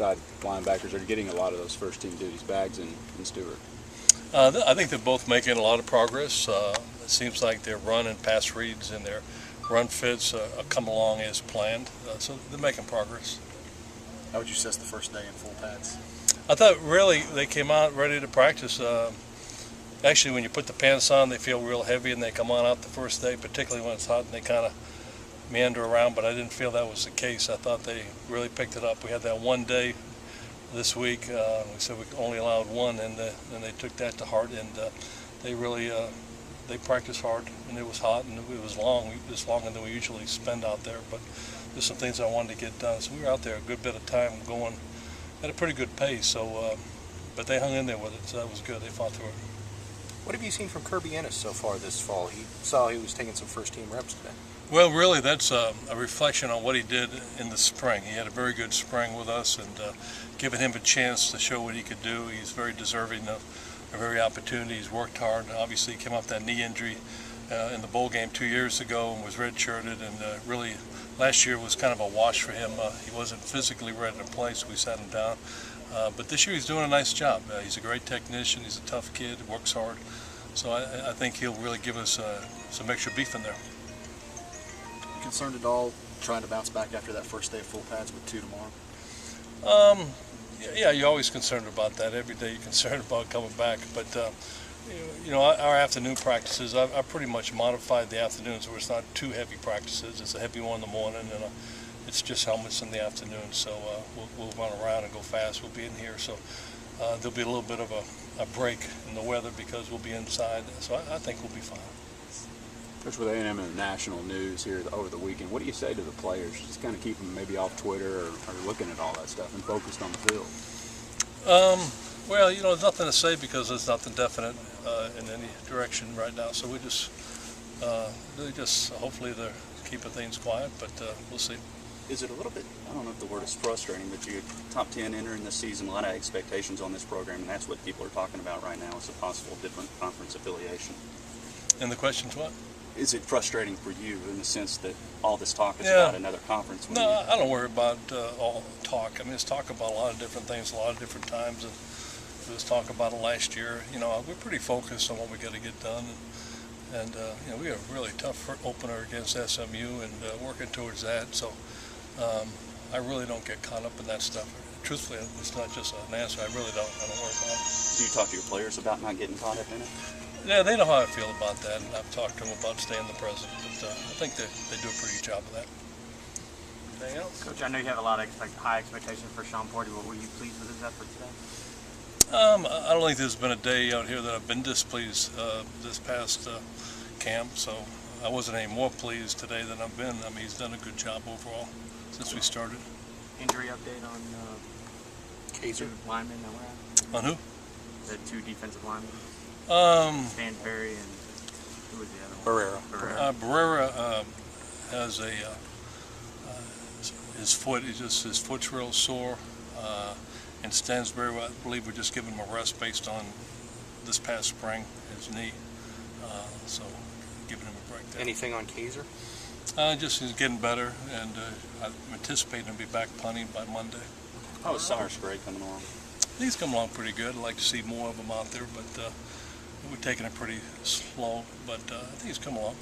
outside linebackers are getting a lot of those first-team duties, Baggs and Stewart? I think they're both making a lot of progress. It seems like their run and pass reads and their run fits come along as planned, so they're making progress. How would you assess the first day in full pads? I thought really they came out ready to practice. Actually, when you put the pants on, they feel real heavy, and they come on out the first day, particularly when it's hot, and they kind of meander around, but I didn't feel that was the case. I thought they really picked it up. We had that one day this week. We said we only allowed one, and they took that to heart, and they really they practiced hard, and it was hot, and it was long. It was longer than we usually spend out there, but there's some things I wanted to get done. So we were out there a good bit of time going at a pretty good pace. So, but they hung in there with it, so that was good. They fought through it. What have you seen from Kirby Ennis so far this fall? He was taking some first-team reps today. Well, really, that's a reflection on what he did in the spring. He had a very good spring with us, and giving him a chance to show what he could do. He's very deserving of every opportunity. He's worked hard. Obviously, he came off that knee injury in the bowl game 2 years ago and was redshirted, and really last year was kind of a wash for him. He wasn't physically ready to play, so we sat him down. But this year he's doing a nice job. He's a great technician. He's a tough kid, works hard. So I think he'll really give us some extra beef in there. Concerned at all trying to bounce back after that first day of full pads with 2 tomorrow? Yeah, you're always concerned about that. Every day you're concerned about coming back. But, you know, our afternoon practices, I pretty much modified the afternoons where it's not too heavy practices. It's a heavy one in the morning, and it's just helmets in the afternoon. So we'll run around and go fast. We'll be in here. So there'll be a little bit of a break in the weather because we'll be inside. So I think we'll be fine. Coach, with A&M in the national news here over the weekend, what do you say to the players? Just kind of keep them maybe off Twitter or looking at all that stuff and focused on the field. Well, you know, there's nothing to say because there's nothing definite in any direction right now. So we just really just hopefully they're keeping things quiet, but we'll see. Is it a little bit, I don't know if the word is frustrating, but you're top 10 entering the season, a lot of expectations on this program, and that's what people are talking about right now is a possible different conference affiliation. And the question's what? Is it frustrating for you in the sense that all this talk is about another conference? No, I don't worry about all talk. I mean, it's talk about a lot of different things, a lot of different times. And it was talk about it last year. You know, we're pretty focused on what we got to get done. And you know, we have a really tough opener against SMU and working towards that. So I really don't get caught up in that stuff. Truthfully, it's not just an answer. I don't worry about it. Do you talk to your players about not getting caught up in it? Yeah, they know how I feel about that, and I've talked to them about staying the present. But I think they do a pretty good job of that. Anything else? Coach, I know you have a lot of high expectations for Sean Porty, but were you pleased with his effort today? I don't think there's been a day out here that I've been displeased this past camp, so I wasn't any more pleased today than I've been. I mean, he's done a good job overall since we started. Injury update on Kaiser linemen that were out? On who? The 2 defensive linemen. Stan Perry and who was the other one? Barrera has his foot. His foot's real sore. And Stansbury, I believe we're just giving him a rest based on this past spring, his knee. So giving him a break there. Anything on Kaiser? Just he's getting better, and I'm anticipating him to be back punting by Monday. How is Cyrus Gray coming along? He's coming along pretty good. I'd like to see more of him out there, but we're taking it pretty slow. But I think he's coming along.